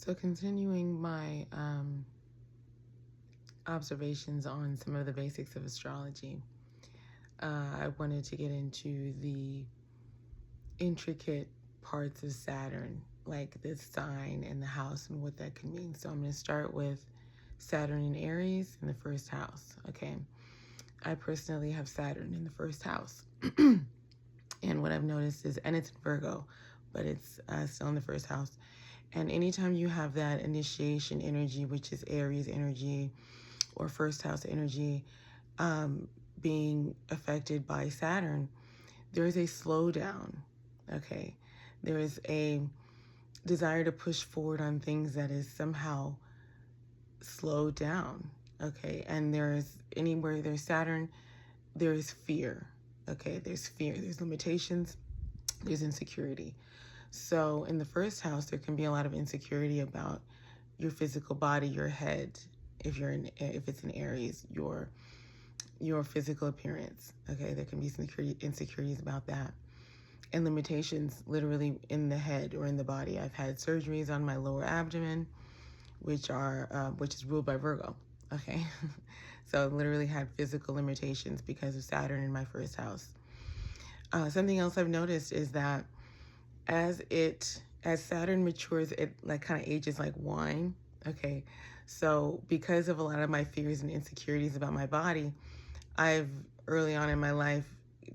So continuing my observations on some of the basics of astrology, I wanted to get into the intricate parts of Saturn, like the sign and the house and what that could mean. So I'm going to start with Saturn in Aries in the first house, okay? I personally have Saturn in the first house. And what I've noticed is, and it's in Virgo, but it's still in the first house. And anytime you have that initiation energy, which is Aries energy or first house energy, being affected by Saturn, there is a slowdown, okay? There is a desire to push forward on things that is somehow slowed down, okay? And anywhere there's Saturn, there is fear, okay? There's fear, there's limitations, there's insecurity. So in the first house, there can be a lot of insecurity about your physical body, your head, if it's in Aries, your physical appearance. Okay, there can be some insecurities about that, and limitations literally in the head or in the body. I've had surgeries on my lower abdomen, which is ruled by Virgo. Okay, so I literally had physical limitations because of Saturn in my first house. Something else I've noticed is that as Saturn matures, it like kind of ages like wine. Okay, so because of a lot of my fears and insecurities about my body, I've early on in my life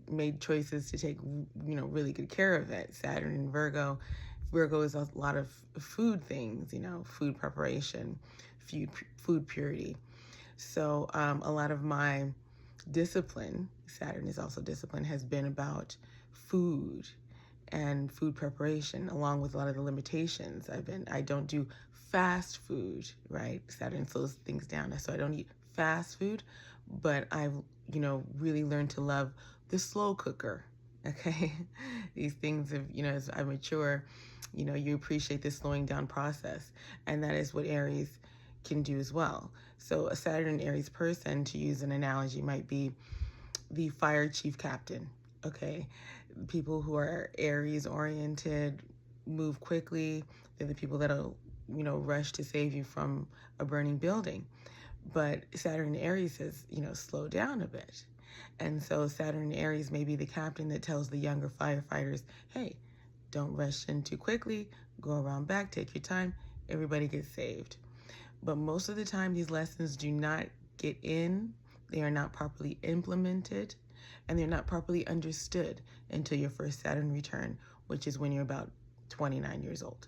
made choices to take really good care of it. Saturn in Virgo. Virgo is a lot of food things, food preparation, food purity. So a lot of my discipline, Saturn is also discipline, has been about food and food preparation, along with a lot of the limitations. I don't do fast food, right? Saturn slows things down, so I don't eat fast food, but I've, really learned to love the slow cooker, okay? These things have, as I mature, you appreciate the slowing down process, and that is what Aries can do as well. So a Saturn Aries person, to use an analogy, might be the fire chief captain, okay? People who are Aries oriented move quickly. They're the people that'll, rush to save you from a burning building. But Saturn and Aries says, slow down a bit. And so Saturn and Aries may be the captain that tells the younger firefighters, hey, don't rush in too quickly, go around back, take your time, everybody gets saved. But most of the time, these lessons do not get in, they are not properly implemented, and they're not properly understood until your first Saturn return, which is when you're about 29 years old.